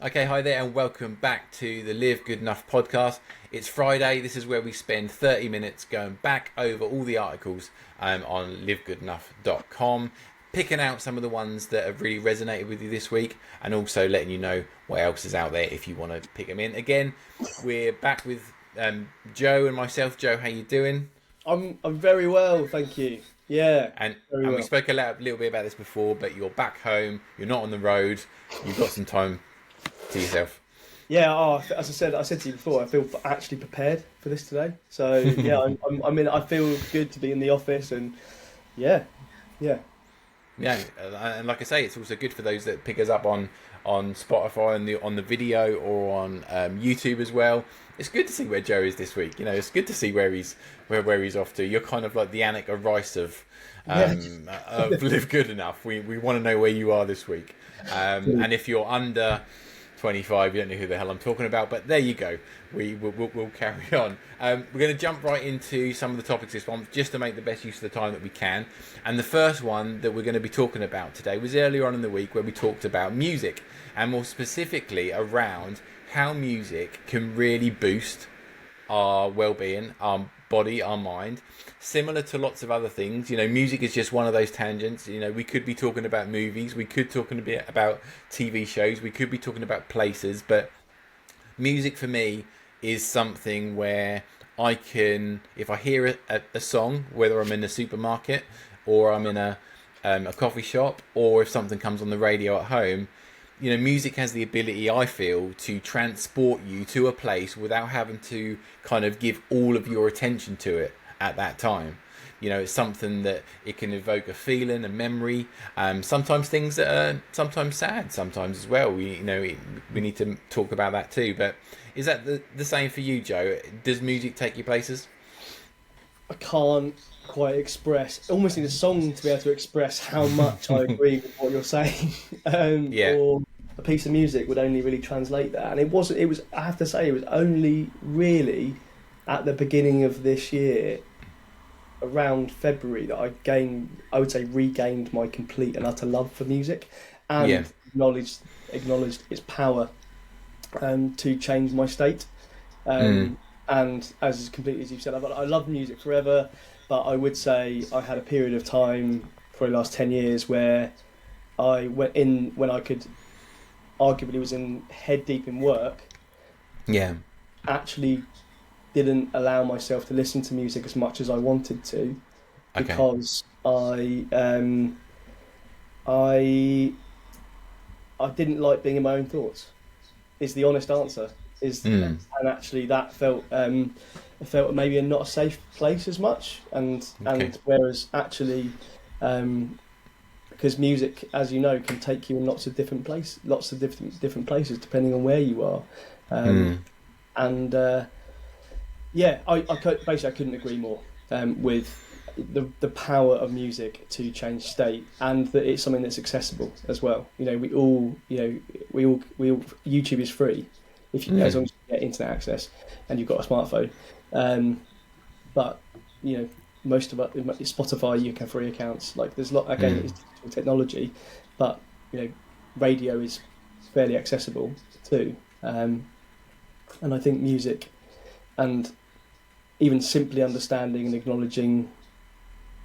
Okay, hi there, and welcome back to the Live Good Enough podcast. It's Friday. This is where we spend 30 minutes going back over all the articles on livegoodenough.com, picking out some of the ones that have really resonated with you this week, and also letting you know what else is out there if you want to pick them in. Again, we're back with Joe and myself. Joe, how you doing? I'm very well, thank you. Yeah, And very we well. spoke a little bit about this before, but you're back home. You're not on the road. You've got some time to yourself. Yeah, as I said to you before, I feel actually prepared for this today. So yeah, I feel good to be in the office, and yeah, yeah, Yeah, and like I say, it's also good for those that pick us up on Spotify and on the video or on YouTube as well. It's good to see where Joe is this week. You know, it's good to see where he's off to. You're kind of like the Annika Rice yeah. of Live Good Enough. We want to know where you are this week. And if you're under 25, you don't know who the hell I'm talking about, but there you go. We'll carry on. We're going to jump right into some of the topics this month just to make the best use of the time that we can. And the first one that we're going to be talking about today was earlier on in the week where we talked about music, and more specifically around how music can really boost our well-being, our body, our mind. Similar to lots of other things, you know, music is just one of those tangents. You know, we could be talking about movies, we could talking a bit about TV shows, we could be talking about places, but music for me is something where I can, if I hear a song, whether I'm in a supermarket or I'm in a coffee shop, or if something comes on the radio at home, you know, music has the ability, I feel, to transport you to a place without having to kind of give all of your attention to it at that time. You know, it's something that it can evoke a feeling, a memory. Sometimes things that are sometimes sad, sometimes as well. We need to talk about that too. But is that the same for you, Joe? Does music take you places? I can't quite express. Almost need a song to be able to express how much I agree with what you're saying. Yeah. Or a piece of music would only really translate that. And it wasn't. It was. I have to say, it was only really at the beginning of this year, around February, that I would say, regained my complete and utter love for music, Yeah. and acknowledged its power to change my state. Mm. And as completely as you've said, I love music forever, but I would say I had a period of time, for the last 10 years, where I went in when I could arguably was in head deep in work, Yeah. actually didn't allow myself to listen to music as much as I wanted to, Okay. because I I didn't like being in my own thoughts. Is the honest answer. Is Mm. And actually that felt maybe a not a safe place as much, Okay. and whereas actually, because music, as you know, can take you in lots of different places depending on where you are, Mm. and yeah, basically I couldn't agree more with the power of music to change state, and that it's something that's accessible as well. You know, we all YouTube is free if you, as Mm. long as you get internet access and you've got a smartphone. But you know, most of it, Spotify, you can have free accounts. Like there's a lot again, Mm. it's digital technology, but you know, radio is fairly accessible too. And I think music, and even simply understanding and acknowledging,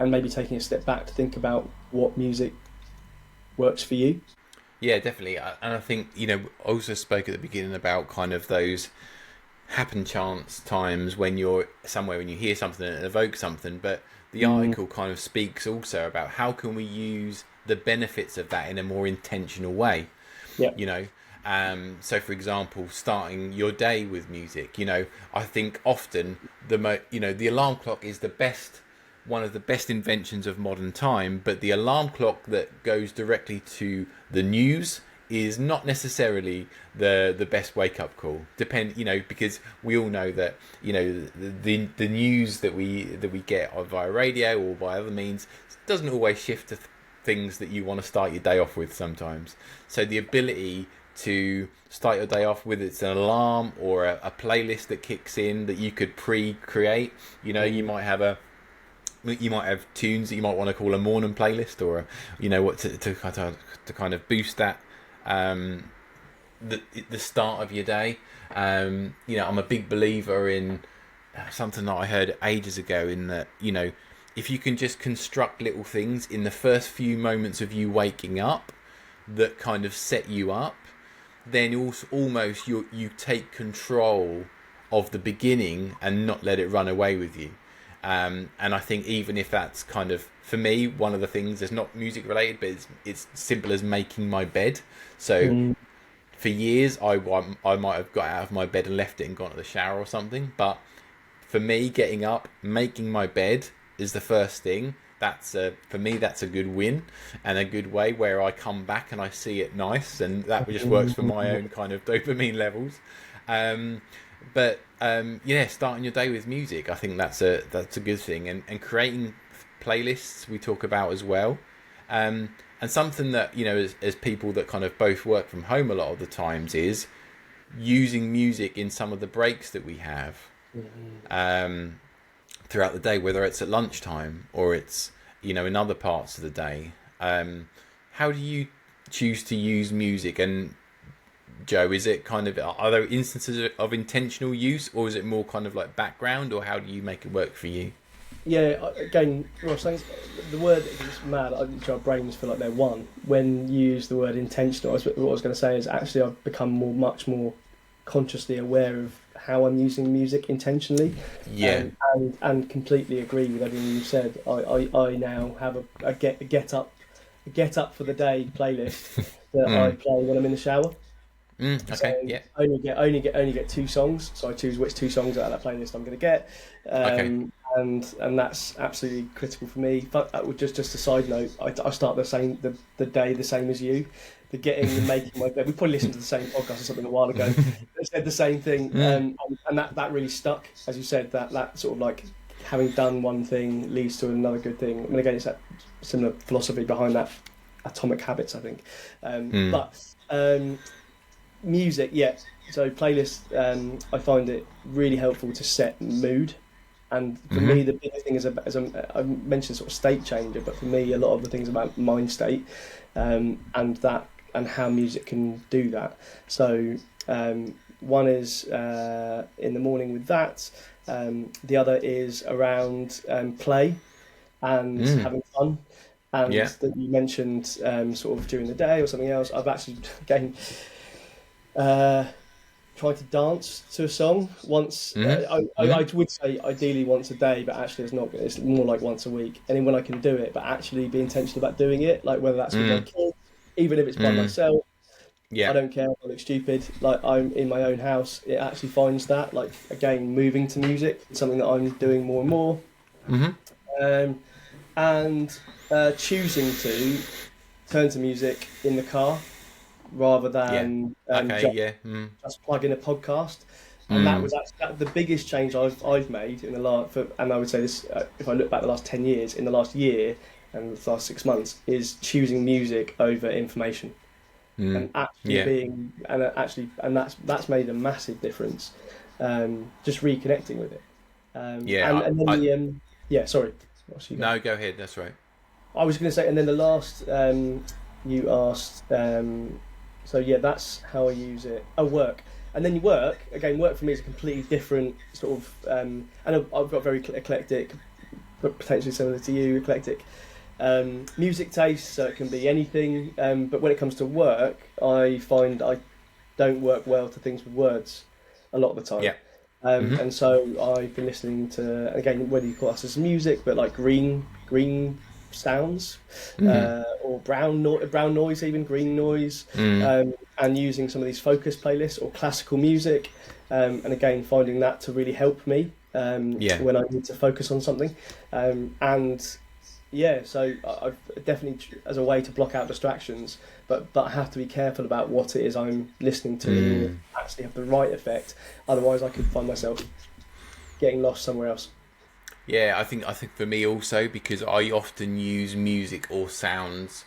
and maybe taking a step back to think about what music works for you. Yeah, definitely. And I think, you know, I also spoke at the beginning about kind of those happen chance times when you're somewhere and you hear something and it evokes something, but the Mm, article kind of speaks also about how can we use the benefits of that in a more intentional way, yeah. you know. So for example, starting your day with music, you know, I think often the alarm clock is the best, one of the best inventions of modern time, but the alarm clock that goes directly to the news is not necessarily the best wake up call. Depend, you know, because we all know that, you know, the news that we get via radio or by other means doesn't always shift to things that you want to start your day off with sometimes. So the ability to start your day off with it's an alarm or a playlist that kicks in that you could pre-create. You know, Mm, you might have tunes that you might want to call a morning playlist, or you know what, to kind of boost that, the start of your day. You know, I'm a big believer in something that I heard ages ago, in that, you know, if you can just construct little things in the first few moments of you waking up that kind of set you up, then also almost you take control of the beginning and not let it run away with you. And I think even if that's kind of, for me, one of the things that's not music related, but it's simple as making my bed. So for years, I might have got out of my bed and left it and gone to the shower or something. But for me, getting up, making my bed is the first thing. For me, that's a good win and a good way where I come back and I see it nice, and that just works for my own kind of dopamine levels. Yeah, starting your day with music, I think that's a good thing, and creating playlists we talk about as well. And something that, you know, as people that kind of both work from home a lot of the times, is using music in some of the breaks that we have throughout the day, whether it's at lunchtime or it's, you know, in other parts of the day. How do you choose to use music? And Joe, is it kind of, are there instances of intentional use, or is it more kind of like background, or how do you make it work for you? Yeah, again, Ross, thanks. The word is mad. Our brains feel like they're one. When you use the word intentional, what I was going to say is actually I've become much more consciously aware of how I'm using music intentionally. Yeah. And completely agree with everything you said. I now have a get up for the day playlist that I play when I'm in the shower. Okay. So Yeah. only get 2 songs. So I choose which 2 songs out of that playlist I'm going to get. Okay. And that's absolutely critical for me. But just a side note, I start the day the same as you. The getting and making my bed. We probably listened to the same podcast or something a while ago. They said the same thing, and that really stuck, as you said. That sort of like having done one thing leads to another good thing. I mean, again, it's that similar philosophy behind that, atomic habits, I think. Music, yeah. So playlist, I find it really helpful to set mood. And for me, the biggest thing is I mentioned sort of state changer, but for me, a lot of the things about mind state, and how music can do that. So one is in the morning with that. The other is around play and having fun. And that you mentioned sort of during the day or something else. I've actually again tried to dance to a song once. I would say ideally once a day, but actually it's not. It's more like once a week. And then when I can do it, but actually be intentional about doing it, like whether that's with my kids, even if it's by myself. Yeah. I don't care if I look stupid. Like, I'm in my own house. It actually finds that, like, again, moving to music. It's something that I'm doing more and more. And choosing to turn to music in the car rather than just plug in a podcast. And that was actually the biggest change I've made in the last, and I would say this, if I look back the last 10 years, in the last year and the last 6 months, is choosing music over information. And actually being, and that's made a massive difference. Just reconnecting with it. Sorry. No, go ahead. That's right. I was going to say, and then the last you asked. So yeah, that's how I use it. Oh, work, and then work again. Work for me is a completely different sort of. And I've got very eclectic, but potentially similar to you, eclectic. Music taste, so it can be anything, but when it comes to work, I find I don't work well to things with words a lot of the time. And so I've been listening to, again, whether you call us as music, but like green sounds, or brown noise, even green noise, and using some of these focus playlists or classical music, and again finding that to really help me when I need to focus on something, so I've definitely, as a way to block out distractions, but I have to be careful about what it is I'm listening to and actually have the right effect. Otherwise, I could find myself getting lost somewhere else. Yeah, I think for me also, because I often use music or sounds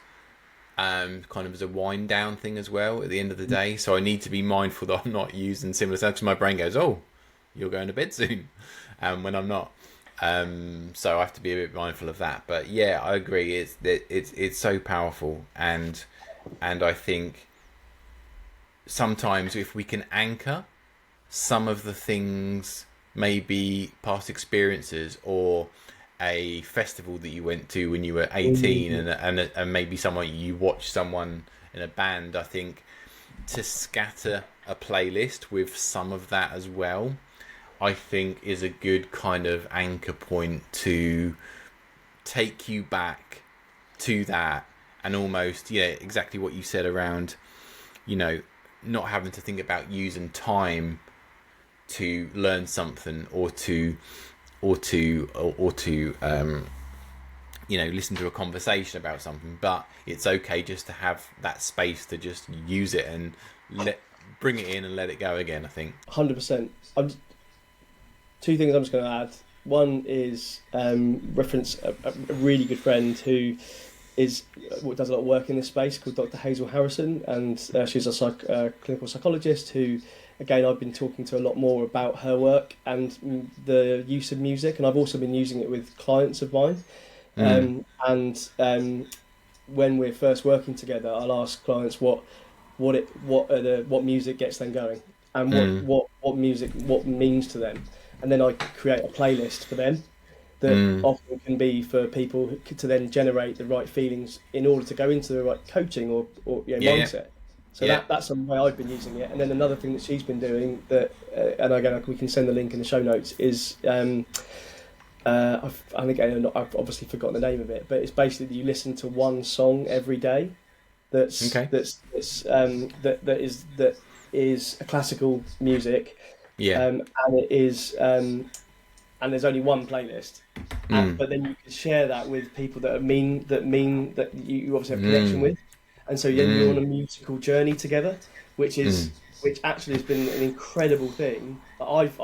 kind of as a wind down thing as well at the end of the day. So I need to be mindful that I'm not using similar sounds, because my brain goes, "Oh, you're going to bed soon," when I'm not. So I have to be a bit mindful of that. But yeah, I agree. It's so powerful, and I think sometimes if we can anchor some of the things, maybe past experiences or a festival that you went to when you were 18, and maybe someone you watched someone in a band, I think to scatter a playlist with some of that as well, I think is a good kind of anchor point to take you back to that, and almost, yeah, exactly what you said around, you know, not having to think about using time to learn something or to you know, listen to a conversation about something, but it's okay just to have that space to just use it and bring it in and let it go again, I think. 100%. Two things I'm just going to add. One is reference a really good friend who does a lot of work in this space, called Dr. Hazel Harrison, and she's a clinical psychologist who, again, I've been talking to a lot more about her work and the use of music, and I've also been using it with clients of mine. When we're first working together, I'll ask clients what music gets them going, and what music means to them, and then I create a playlist for them that often can be for people to then generate the right feelings in order to go into the right coaching or mindset. So that's the way I've been using it. And then another thing that she's been doing that, and again we can send the link in the show notes, is I've obviously forgotten the name of it, but it's basically that you listen to one song every day that is a classical music, and it is and there's only one playlist, but then you can share that with people that mean that you obviously have a connection with, and so then you're on a musical journey together, which actually has been an incredible thing. I've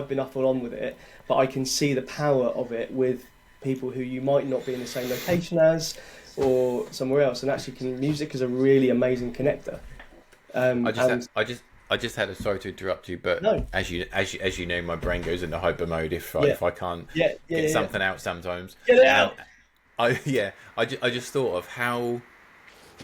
been up and on with it, but I can see the power of it with people who you might not be in the same location as, or somewhere else, and actually music is a really amazing connector. I just had a, sorry to interrupt you, but no. as you know, my brain goes into hyper mode if I can't get something out sometimes. Get it out. I just thought of how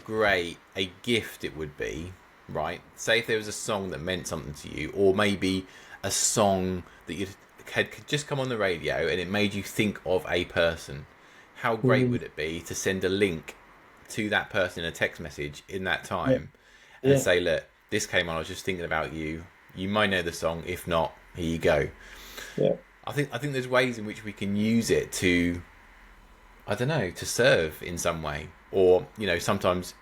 great a gift it would be, right? Say if there was a song that meant something to you, or maybe a song that you had just come on the radio and it made you think of a person. How great would it be to send a link to that person in a text message in that time and say, look, this came on, I was just thinking about you. You might know the song. If not, here you go. Yeah. I think there's ways in which we can use it to, I don't know, to serve in some way. Or, you know, sometimes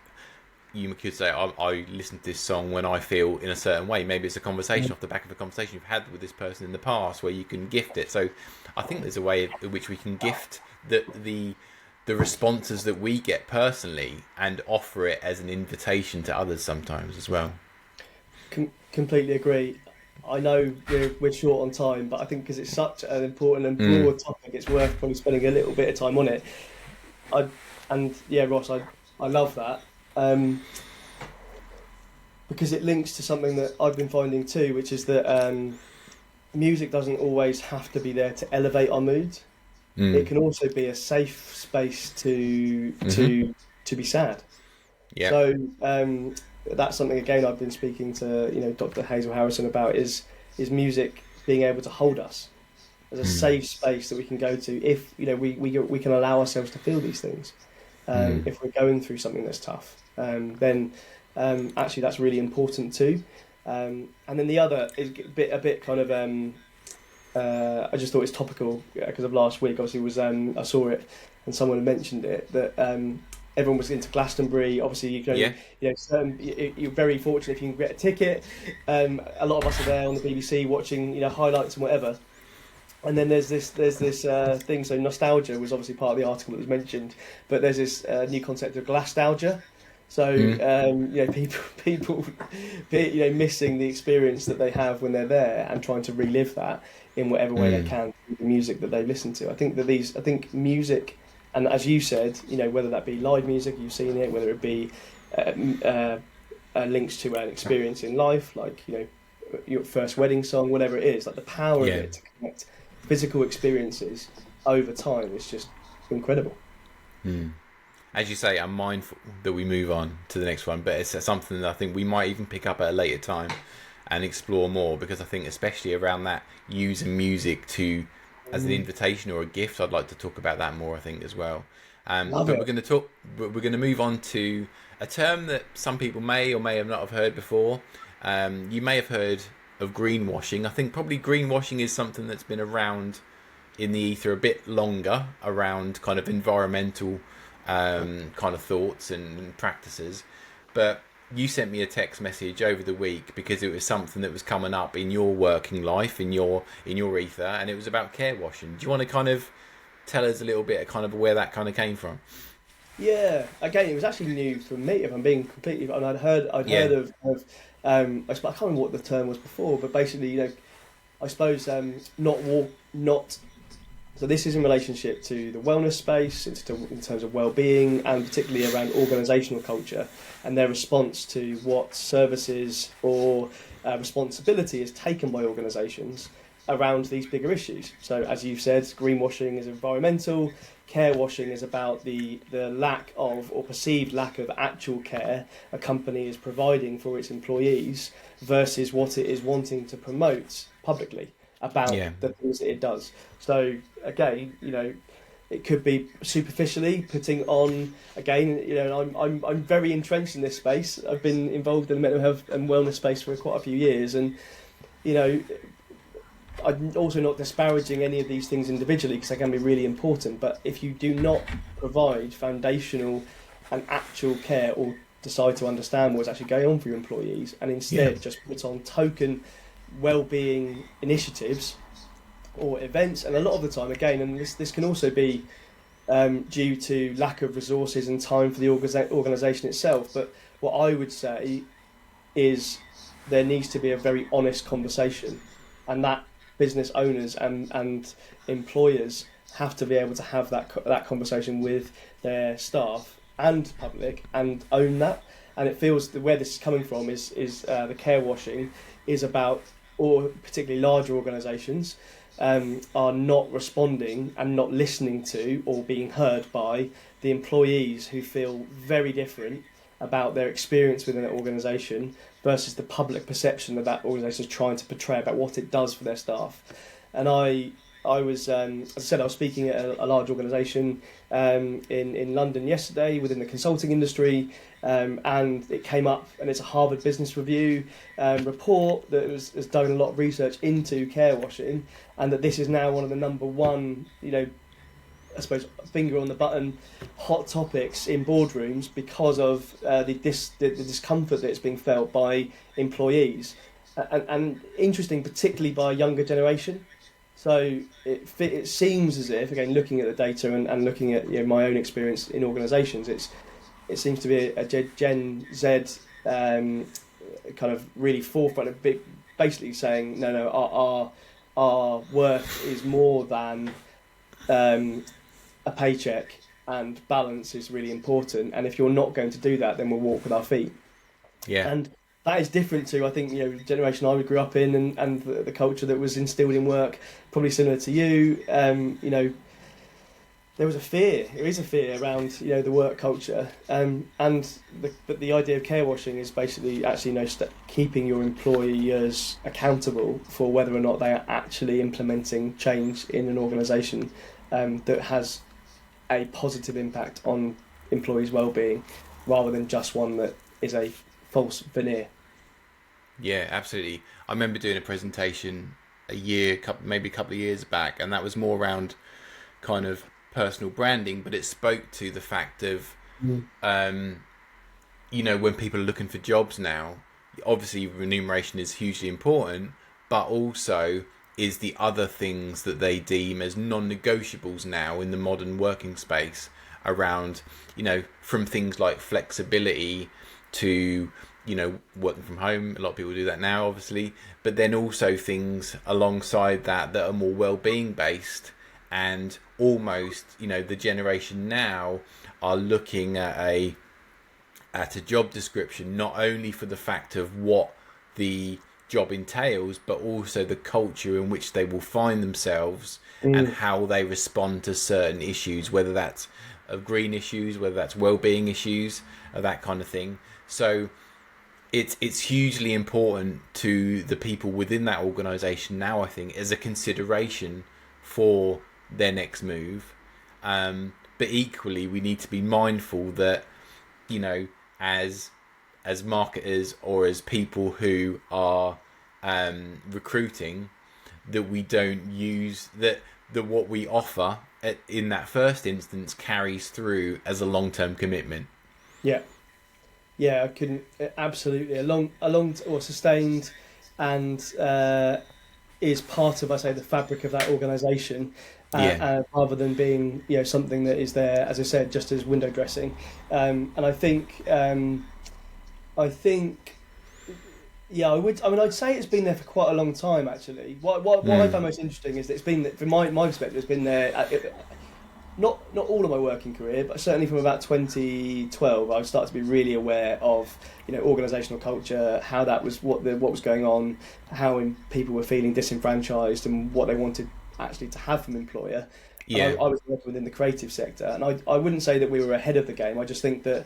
you could say, I listen to this song when I feel in a certain way. Maybe it's a conversation off the back of a conversation you've had with this person in the past where you can gift it. So I think there's a way in which we can gift the responses that we get personally and offer it as an invitation to others sometimes as well. Completely agree. I know we're short on time, but I think because it's such an important and broad topic, it's worth probably spending a little bit of time on it. Ross, I love that, because it links to something that I've been finding too, which is that music doesn't always have to be there to elevate our moods. It can also be a safe space to be sad. Yeah. So that's something, again, I've been speaking to Dr. Hazel Harrison about, is music being able to hold us as a safe space that we can go to if we can allow ourselves to feel these things. If we're going through something that's tough, then actually that's really important too. And then the other is a bit kind of I just thought it's topical because of last week. Obviously, I saw it and someone had mentioned it that everyone was into Glastonbury. Obviously, you're very fortunate if you can get a ticket. A lot of us are there on the BBC watching highlights and whatever. And then there's this thing. So nostalgia was obviously part of the article that was mentioned, but there's this new concept of glastalgia. So people missing the experience that they have when they're there and trying to relive that in whatever way they can through the music that they listen to. I think music, and as you said, whether that be live music, you've seen it, whether it be links to an experience in life, like your first wedding song, whatever it is, like the power of it to connect physical experiences over time is just incredible. as you say, I'm mindful that we move on to the next one, but it's something that I think we might even pick up at a later time and explore more, because I think especially around that using music to as an invitation or a gift, I'd like to talk about that more, I think, as well. Love But it. we're going to move on to a term that some people may or may have not have heard before. You may have heard of greenwashing. I think probably greenwashing is something that's been around in the ether a bit longer, around kind of environmental kind of thoughts and practices. But you sent me a text message over the week because it was something that was coming up in your working life, in your ether, and it was about care washing. Do you want to kind of tell us a little bit of kind of where that kind of came from? Yeah, again, it was actually new for me. If I'm being completely, and I'd Yeah, heard I can't remember what the term was before, but basically, I suppose not. So this is in relationship to the wellness space, in terms of well-being, and particularly around organisational culture and their response to what services or responsibility is taken by organisations around these bigger issues. So as you've said, greenwashing is environmental, care washing is about the lack of or perceived lack of actual care a company is providing for its employees versus what it is wanting to promote publicly about yeah, the things that it does. So again, it could be superficially putting on, again, I'm very entrenched in this space. I've been involved in the mental health and wellness space for quite a few years, and you know I'm also not disparaging any of these things individually because they can be really important. But if you do not provide foundational and actual care, or decide to understand what's actually going on for your employees, and yeah, instead just put on token well-being initiatives or events, and a lot of the time, again, and this can also be due to lack of resources and time for the organisation itself. But what I would say is there needs to be a very honest conversation, and that business owners and employers have to be able to have that conversation with their staff and public and own that. And it feels that where this is coming from is the care washing is about, or particularly larger organisations are not responding and not listening to or being heard by the employees who feel very different about their experience within an organisation versus the public perception that organisation is trying to portray about what it does for their staff. And I was, as I said, I was speaking at a large organisation in London yesterday within the consulting industry, and it came up, and it's a Harvard Business Review report that has done a lot of research into care washing, and that this is now one of the number one, I suppose, finger on the button hot topics in boardrooms because of the discomfort that is being felt by employees, and interesting, particularly by a younger generation. So it seems as if, again, looking at the data and looking at my own experience in organisations, it seems to be a Gen Z kind of really forefront of basically saying no, our work is more than a paycheck, and balance is really important. And if you're not going to do that, then we'll walk with our feet. yeah, And that is different to, I think, the generation I grew up in, and the culture that was instilled in work, probably similar to you. There was a fear. There is a fear around the work culture, but the idea of care washing is basically actually keeping your employers accountable for whether or not they are actually implementing change in an organisation that has a positive impact on employees' well-being, rather than just one that is a false veneer. yeah, absolutely. I remember doing a presentation maybe a couple of years back, and that was more around kind of personal branding, but it spoke to the fact of, when people are looking for jobs now, obviously remuneration is hugely important, but also is the other things that they deem as non-negotiables now in the modern working space around, from things like flexibility to, working from home. A lot of people do that now, obviously, but then also things alongside that are more well-being based, and almost, the generation now are looking at a job description not only for the fact of what the job entails, but also the culture in which they will find themselves and how they respond to certain issues, whether that's of green issues, whether that's well-being issues, or that kind of thing. So it's hugely important to the people within that organisation now, I think, as a consideration for their next move. But equally, we need to be mindful that, you know, as marketers or as people who are recruiting, that we don't use that what we offer in that first instance carries through as a long-term commitment. Yeah, I couldn't absolutely a long or sustained, and is part of, I say, the fabric of that organisation, rather than being, you know, something that is there, as I said, just as window dressing. And I think, yeah, I'd say it's been there for quite a long time, actually. What I found most interesting is that it's been, from my perspective, it's been there. Not all of my working career, but certainly from about 2012, I started to be really aware of, you know, organisational culture, how that was what was going on, how people were feeling disenfranchised, and what they wanted actually to have from employer. Yeah, I was working within the creative sector, and I wouldn't say that we were ahead of the game. I just think that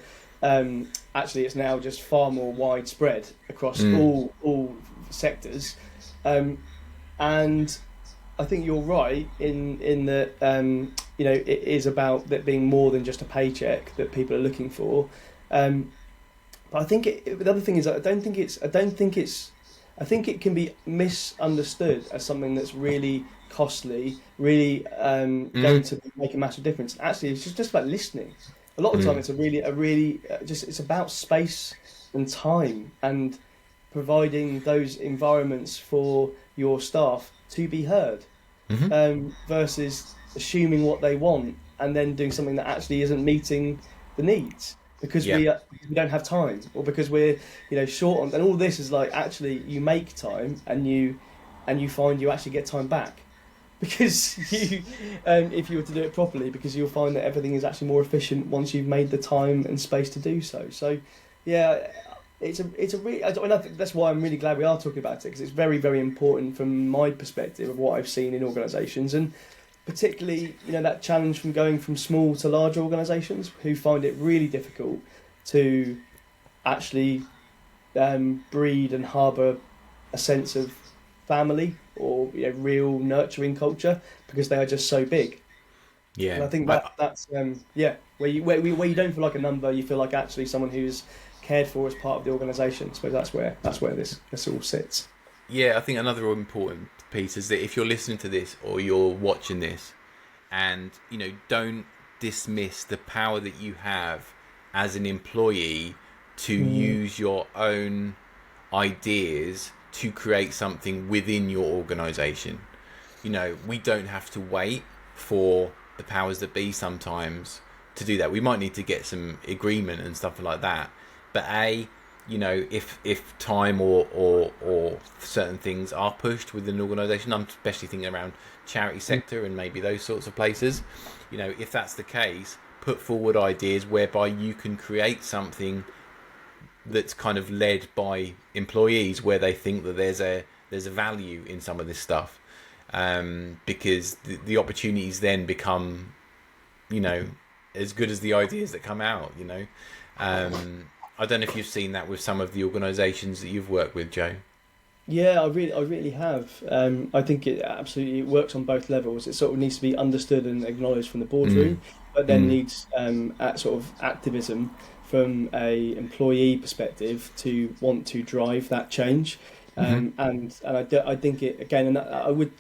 actually it's now just far more widespread across all sectors, and I think you're right in that. You know, it is about that being more than just a paycheck that people are looking for. But I think the other thing is, I think it can be misunderstood as something that's really costly, really going to make a massive difference. Actually, it's just about listening. A lot of the time, it's it's about space and time and providing those environments for your staff to be heard, versus assuming what they want and then doing something that actually isn't meeting the needs because we don't have time, or because we're, you know, short on. And all this is like, actually you make time and you find you actually get time back because you if you were to do it properly, because you'll find that everything is actually more efficient once you've made the time and space to do so. So yeah, it's a really, I think that's why I'm really glad we are talking about it, because it's very, very important from my perspective of what I've seen in organisations, and particularly, you know, that challenge from going from small to large organisations who find it really difficult to actually breed and harbour a sense of family or, you know, real nurturing culture, because they are just so big. Yeah, and I think that's where you don't feel like a number, you feel like actually someone who's cared for as part of the organisation. So that's where this all sits. Yeah, I think another important piece is that if you're listening to this or you're watching this, and, you know, don't dismiss the power that you have as an employee to use your own ideas to create something within your organisation. You know, we don't have to wait for the powers that be sometimes to do that. We might need to get some agreement and stuff like that, but you know, if time or certain things are pushed within an organisation, I'm especially thinking around charity sector and maybe those sorts of places, you know, if that's the case, put forward ideas whereby you can create something that's kind of led by employees, where they think that there's a value in some of this stuff, because the opportunities then become, you know, as good as the ideas that come out, you know. I don't know if you've seen that with some of the organisations that you've worked with, Joe. Yeah, I really have. I think it absolutely works on both levels. It sort of needs to be understood and acknowledged from the boardroom, but then needs at sort of activism from a employee perspective to want to drive that change. And I think it again, and I would.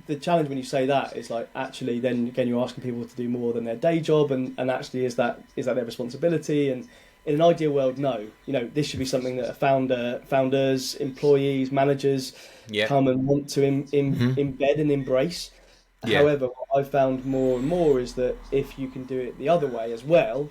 The challenge when you say that is like, actually then again you're asking people to do more than their day job, and actually is that their responsibility? And in an ideal world, no. You know, this should be something that founders, employees, managers come and want to embed and embrace. Yeah. However, what I've found more and more is that if you can do it the other way as well,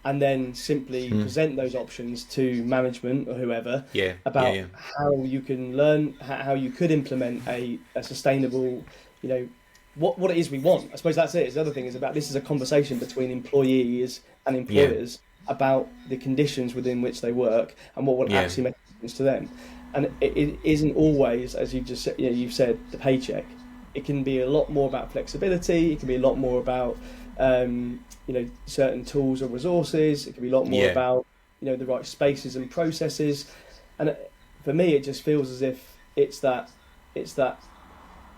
and then simply present those options to management or whoever about how you can learn, how you could implement a sustainable, you know, what it is we want. I suppose that's it. The other thing is about, this is a conversation between employees and employers about the conditions within which they work and what will actually make a difference to them. And it isn't always, as you just said, you've said, the paycheck. It can be a lot more about flexibility. It can be a lot more about certain tools or resources. It can be a lot more about, the right spaces and processes. And for me, it just feels as if it's that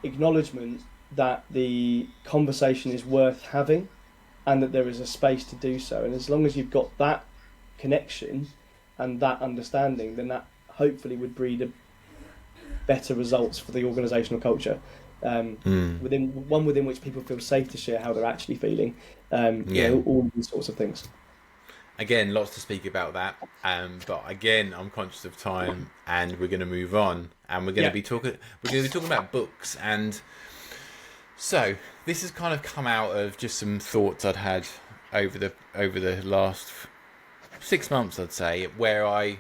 acknowledgement that the conversation is worth having and that there is a space to do so. And as long as you've got that connection and that understanding, then that hopefully would breed better results for the organisational culture. Within which people feel safe to share how they're actually feeling. All these sorts of things. Again, lots to speak about that. But again, I'm conscious of time, and we're going to move on, and we're going to be talking. We're going to be talking about books, and so this has kind of come out of just some thoughts I'd had over the last 6 months, I'd say, where I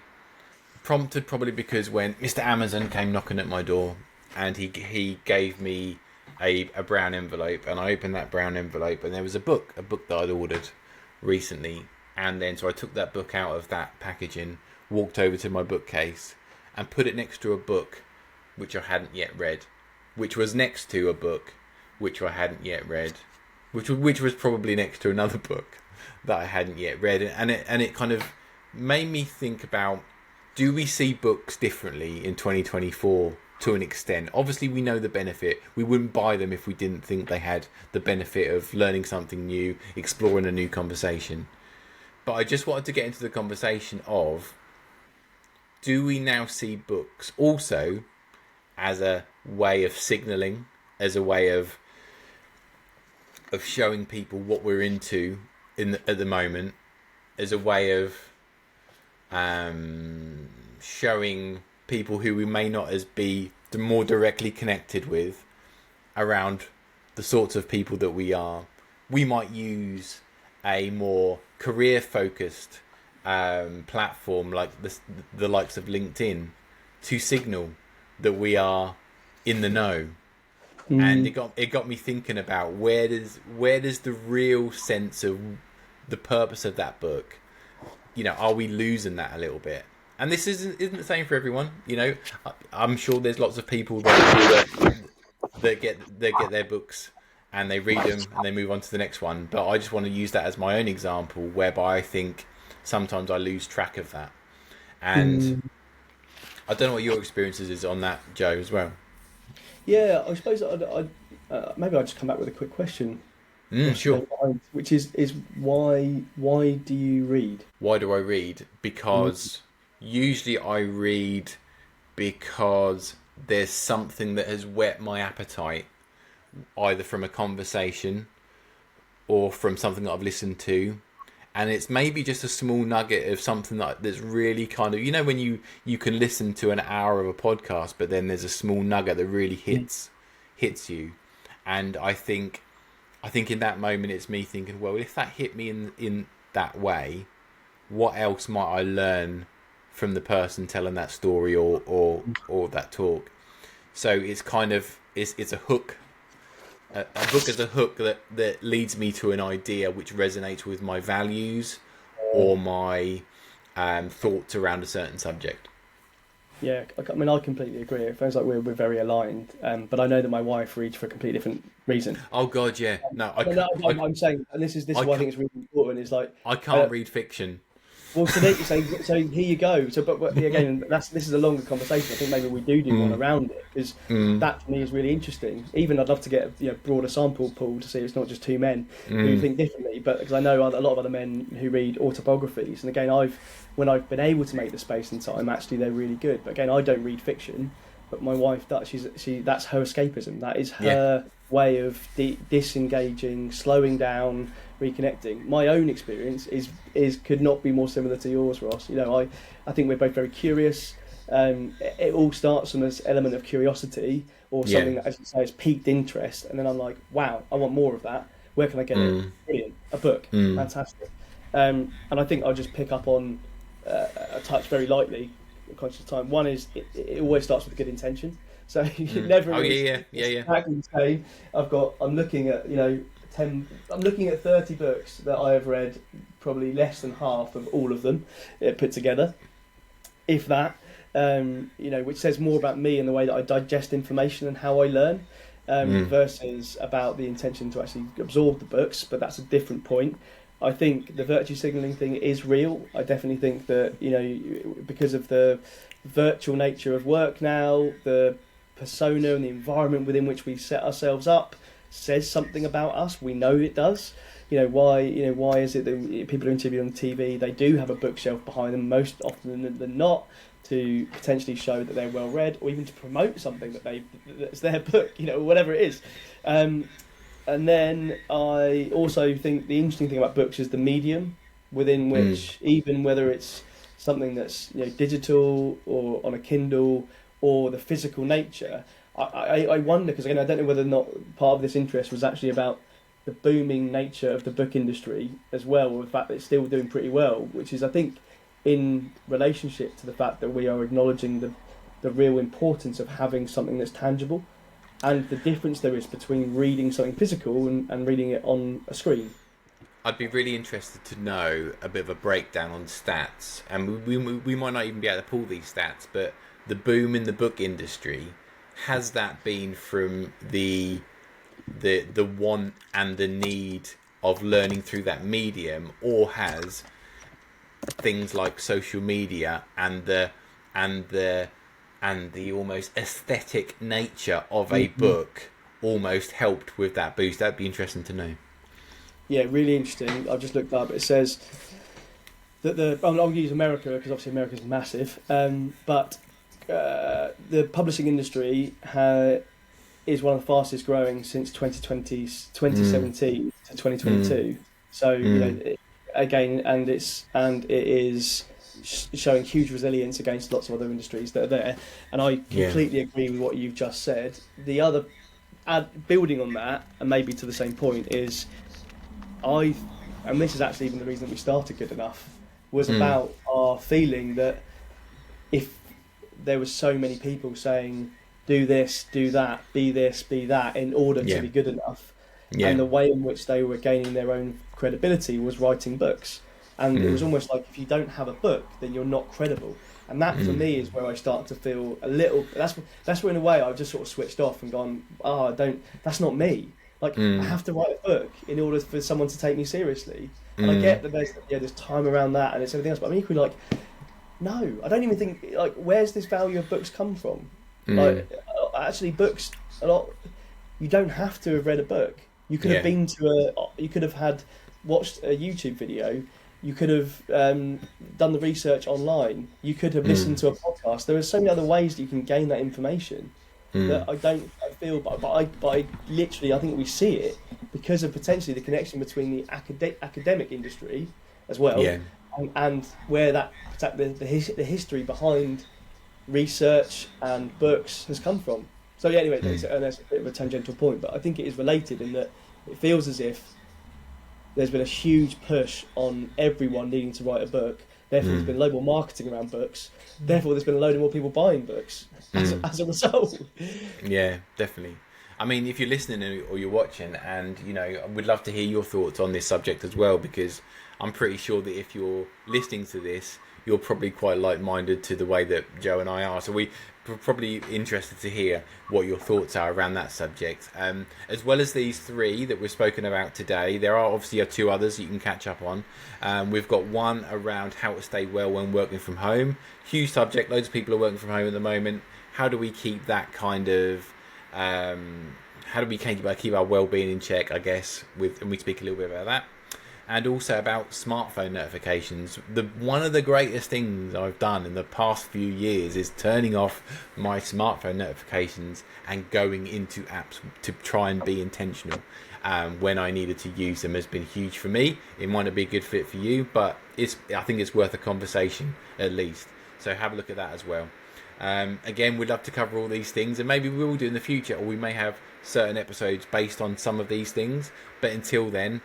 prompted probably because when Mr. Amazon came knocking at my door, and he gave me a brown envelope, and I opened that brown envelope, and there was a book that I'd ordered recently. And then so I took that book out of that packaging, walked over to my bookcase, and put it next to a book which I hadn't yet read, which was next to a book which I hadn't yet read, which was probably next to another book that I hadn't yet read, and it kind of made me think about, do we see books differently in 2024 to an extent? Obviously, we know the benefit. We wouldn't buy them if we didn't think they had the benefit of learning something new, exploring a new conversation. But I just wanted to get into the conversation of, do we now see books also as a way of signalling, as a way of showing people what we're into at the moment, as a way of showing people who we may not as be more directly connected with around the sorts of people that we are? We might use a more career-focused platform like the likes of LinkedIn to signal that we are in the know. And it got me thinking about where does the real sense of the purpose of that book, are we losing that a little bit? And this isn't the same for everyone. I'm sure there's lots of people that get their books and they read them and they move on to the next one. But I just want to use that as my own example, whereby I think sometimes I lose track of that. And I don't know what your experiences is on that, Joe, as well. Yeah, I suppose maybe I'll just come back with a quick question. Sure. Which is why do you read? Why do I read? Because usually I read because there's something that has whet my appetite, either from a conversation or from something that I've listened to, and it's maybe just a small nugget of something that's really kind of, when you can listen to an hour of a podcast, but then there's a small nugget that really hits you. And I think in that moment it's me thinking, well, if that hit me in that way, what else might I learn from the person telling that story or that talk? So it's kind of it's a hook. A book is a hook that leads me to an idea which resonates with my values or my thoughts around a certain subject. Yeah, I mean, I completely agree. It feels like we're very aligned, but I know that my wife reads for a completely different reason. Oh God, yeah. No, I'm saying, and this is why I think it's really important. Is like I can't read fiction. Well, so here you go. So, but again, this is a longer conversation. I think maybe we do one around it, because that to me is really interesting. Even I'd love to get a broader sample pool to see it's not just two men who think differently, but because I know a lot of other men who read autobiographies, and again, when I've been able to make the space and time, actually they're really good. But again, I don't read fiction, but my wife does. That's her escapism. That is her way of disengaging, slowing down, reconnecting. My own experience could not be more similar to yours, Ross. I think we're both very curious. It all starts from this element of curiosity or something that, as you say, has piqued interest, and then I'm like, wow, I want more of that. Where can I get it? Brilliant, a book, fantastic. And I think I'll just pick up on a touch very lightly, conscious of time. One is it always starts with a good intention. So you never exactly say I'm looking at 10. I'm looking at 30 books that I have read, probably less than half of all of them put together, if that. Which says more about me and the way that I digest information and how I learn. versus about the intention to actually absorb the books, but that's a different point. I think the virtue signalling thing is real. I definitely think that, because of the virtual nature of work now, the persona and the environment within which we set ourselves up says something about us. We know it does. Why is it that people are interviewed on TV, they do have a bookshelf behind them most often than not, to potentially show that they're well read, or even to promote something that's their book, whatever it is. And then I also think the interesting thing about books is the medium within which, even whether it's something that's digital or on a Kindle or the physical nature, I wonder, because again, I don't know whether or not part of this interest was actually about the booming nature of the book industry as well, or the fact that it's still doing pretty well, which is, I think, in relationship to the fact that we are acknowledging the real importance of having something that's tangible, and the difference there is between reading something physical and reading it on a screen. I'd be really interested to know a bit of a breakdown on stats, and we might not even be able to pull these stats, but the boom in the book industry, has that been from the want and the need of learning through that medium, or has things like social media and the almost aesthetic nature of a book almost helped with that boost? That'd be interesting to know. Yeah, really interesting. I've just looked up. It says that I'll use America because obviously America's massive, but the publishing industry is one of the fastest growing since 2017 to 2022. So again, and it is showing huge resilience against lots of other industries that are there. And I completely agree with what you've just said. The other building on that, and maybe to the same point, is and this is actually even the reason that we started Good Enough, was about our feeling that if there were so many people saying, do this, do that, be this, be that, in order to be good enough, and the way in which they were gaining their own credibility was writing books. And it was almost like, if you don't have a book, then you're not credible. And that, for me, is where I start to feel a little... That's where, in a way, I've just sort of switched off and gone, that's not me. Like, I have to write a book in order for someone to take me seriously. And I get that there's time around that and it's everything else, but I'm equally like, no, I don't even think, like, where's this value of books come from? Like, actually, books, you don't have to have read a book. You could have you could have watched a YouTube video. You could have done the research online. You could have listened to a podcast. There are so many other ways that you can gain that information that I feel, but I literally, I think we see it because of potentially the connection between the academic industry as well, and where the history behind research and books has come from. So yeah, anyway, that's a bit of a tangential point, but I think it is related in that it feels as if there's been a huge push on everyone needing to write a book. Therefore, there's been a load more marketing around books. Therefore, there's been a load more people buying books as a result. Yeah, definitely. I mean, if you're listening or you're watching, and we'd love to hear your thoughts on this subject as well, because I'm pretty sure that if you're listening to this, you're probably quite like-minded to the way that Joe and I are. So we're probably interested to hear what your thoughts are around that subject. As well as these three that we've spoken about today, there are obviously two others you can catch up on. We've got one around how to stay well when working from home. Huge subject. Loads of people are working from home at the moment. How do we keep that kind of... how do we keep our well-being in check, I guess, and we speak a little bit about that. And also about smartphone notifications. One of the greatest things I've done in the past few years is turning off my smartphone notifications and going into apps to try and be intentional. When I needed to use them has been huge for me. It might not be a good fit for you, but I think it's worth a conversation at least. So have a look at that as well. Again, we'd love to cover all these things, and maybe we will do in the future, or we may have certain episodes based on some of these things. But until then,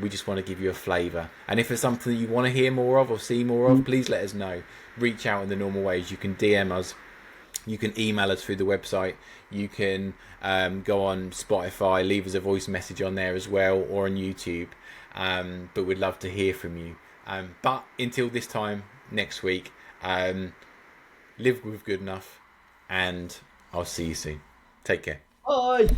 we just want to give you a flavour. And if it's something that you want to hear more of or see more of, please let us know. Reach out in the normal ways. You can DM us. You can email us through the website. You can go on Spotify, leave us a voice message on there as well, or on YouTube. But we'd love to hear from you. But until this time next week, live with Good Enough, and I'll see you soon. Take care. Bye.